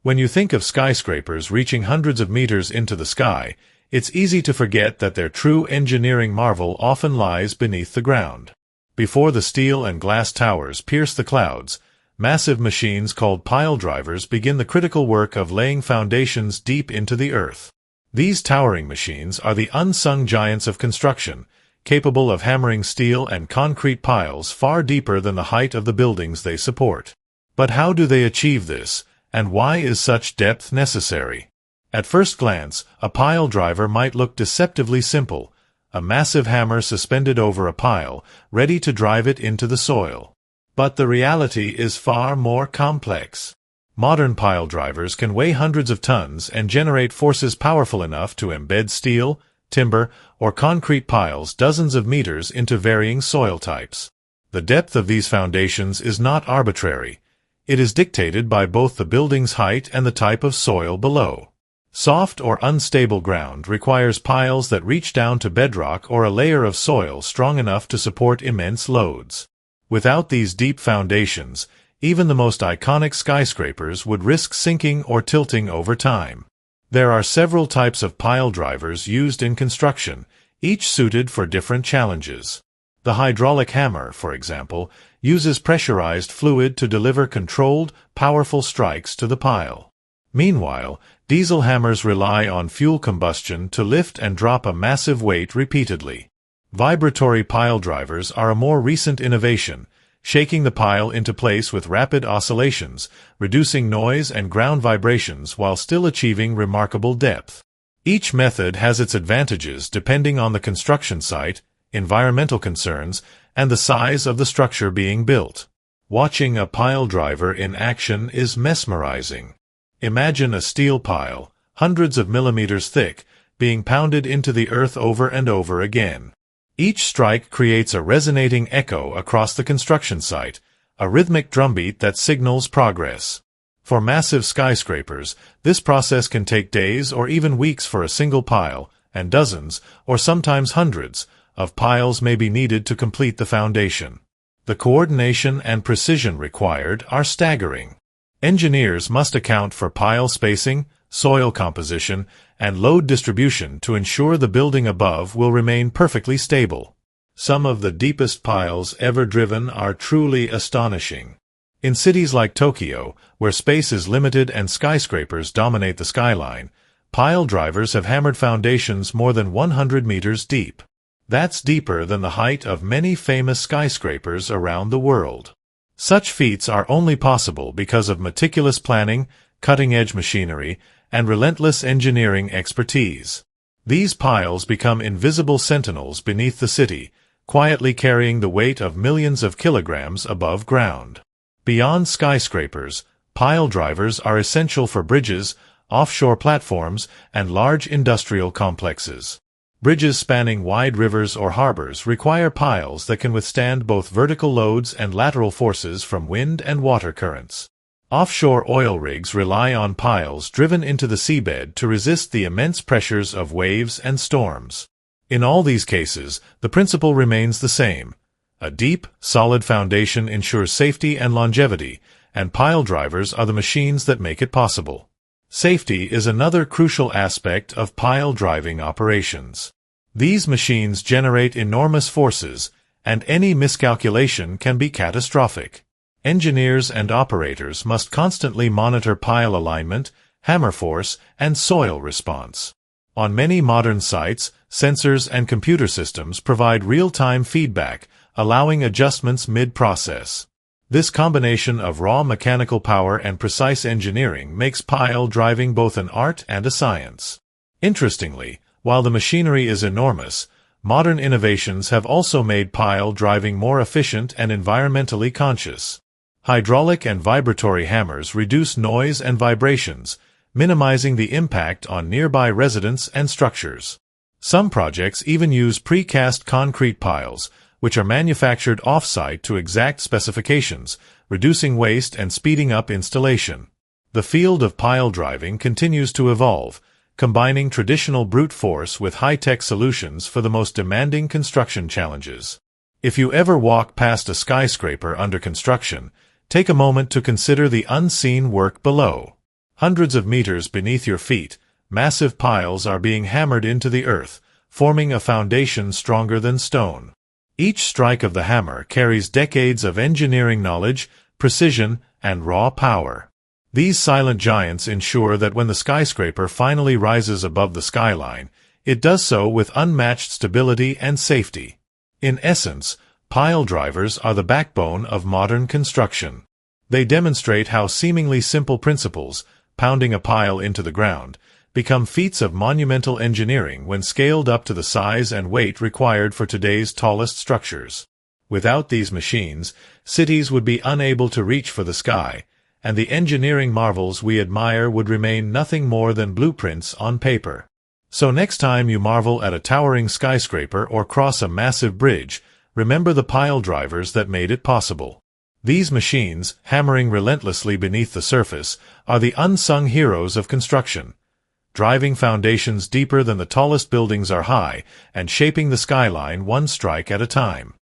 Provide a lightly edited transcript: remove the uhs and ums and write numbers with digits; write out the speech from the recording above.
When you think of skyscrapers reaching hundreds of meters into the sky, it's easy to forget that their true engineering marvel often lies beneath the ground. Before the steel and glass towers pierce the clouds, massive machines called pile drivers begin the critical work of laying foundations deep into the earth. These towering machines are the unsung giants of construction, capable of hammering steel and concrete piles far deeper than the height of the buildings they support. But how do they achieve this, and why is such depth necessary? At first glance, a pile driver might look deceptively simple, a massive hammer suspended over a pile, ready to drive it into the soil. But the reality is far more complex. Modern pile drivers can weigh hundreds of tons and generate forces powerful enough to embed steel, timber, or concrete piles dozens of meters into varying soil types. The depth of these foundations is not arbitrary. It is dictated by both the building's height and the type of soil below. Soft or unstable ground requires piles that reach down to bedrock or a layer of soil strong enough to support immense loads. Without these deep foundations, even the most iconic skyscrapers would risk sinking or tilting over time. There are several types of pile drivers used in construction, each suited for different challenges. The hydraulic hammer, for example, uses pressurized fluid to deliver controlled, powerful strikes to the pile. Meanwhile, diesel hammers rely on fuel combustion to lift and drop a massive weight repeatedly. Vibratory pile drivers are a more recent innovation, shaking the pile into place with rapid oscillations, reducing noise and ground vibrations while still achieving remarkable depth. Each method has its advantages depending on the construction site, environmental concerns, and the size of the structure being built. Watching a pile driver in action is mesmerizing. Imagine a steel pile, hundreds of millimeters thick, being pounded into the earth over and over again. Each strike creates a resonating echo across the construction site, a rhythmic drumbeat that signals progress. For massive skyscrapers, this process can take days or even weeks for a single pile, and dozens, or sometimes hundreds, of piles may be needed to complete the foundation. The coordination and precision required are staggering. Engineers must account for pile spacing, soil composition, and load distribution to ensure the building above will remain perfectly stable. Some of the deepest piles ever driven are truly astonishing. In cities like Tokyo, where space is limited and skyscrapers dominate the skyline, pile drivers have hammered foundations more than 100 meters deep. That's deeper than the height of many famous skyscrapers around the world. Such feats are only possible because of meticulous planning, cutting-edge machinery, and relentless engineering expertise. These piles become invisible sentinels beneath the city, quietly carrying the weight of millions of kilograms above ground. Beyond skyscrapers, pile drivers are essential for bridges, offshore platforms, and large industrial complexes. Bridges spanning wide rivers or harbors require piles that can withstand both vertical loads and lateral forces from wind and water currents. Offshore oil rigs rely on piles driven into the seabed to resist the immense pressures of waves and storms. In all these cases, the principle remains the same. A deep, solid foundation ensures safety and longevity, and pile drivers are the machines that make it possible. Safety is another crucial aspect of pile driving operations. These machines generate enormous forces, and any miscalculation can be catastrophic. Engineers and operators must constantly monitor pile alignment, hammer force, and soil response. On many modern sites, sensors and computer systems provide real-time feedback, allowing adjustments mid-process. This combination of raw mechanical power and precise engineering makes pile driving both an art and a science. Interestingly, while the machinery is enormous, modern innovations have also made pile driving more efficient and environmentally conscious. Hydraulic and vibratory hammers reduce noise and vibrations, minimizing the impact on nearby residents and structures. Some projects even use precast concrete piles, which are manufactured off-site to exact specifications, reducing waste and speeding up installation. The field of pile driving continues to evolve, combining traditional brute force with high-tech solutions for the most demanding construction challenges. If you ever walk past a skyscraper under construction, take a moment to consider the unseen work below. Hundreds of meters beneath your feet, massive piles are being hammered into the earth, forming a foundation stronger than stone. Each strike of the hammer carries decades of engineering knowledge, precision, and raw power. These silent giants ensure that when the skyscraper finally rises above the skyline, it does so with unmatched stability and safety. In essence, pile drivers are the backbone of modern construction. They demonstrate how seemingly simple principles, pounding a pile into the ground, become feats of monumental engineering when scaled up to the size and weight required for today's tallest structures. Without these machines, cities would be unable to reach for the sky, and the engineering marvels we admire would remain nothing more than blueprints on paper. So next time you marvel at a towering skyscraper or cross a massive bridge, remember the pile drivers that made it possible. These machines, hammering relentlessly beneath the surface, are the unsung heroes of construction, driving foundations deeper than the tallest buildings are high and shaping the skyline one strike at a time.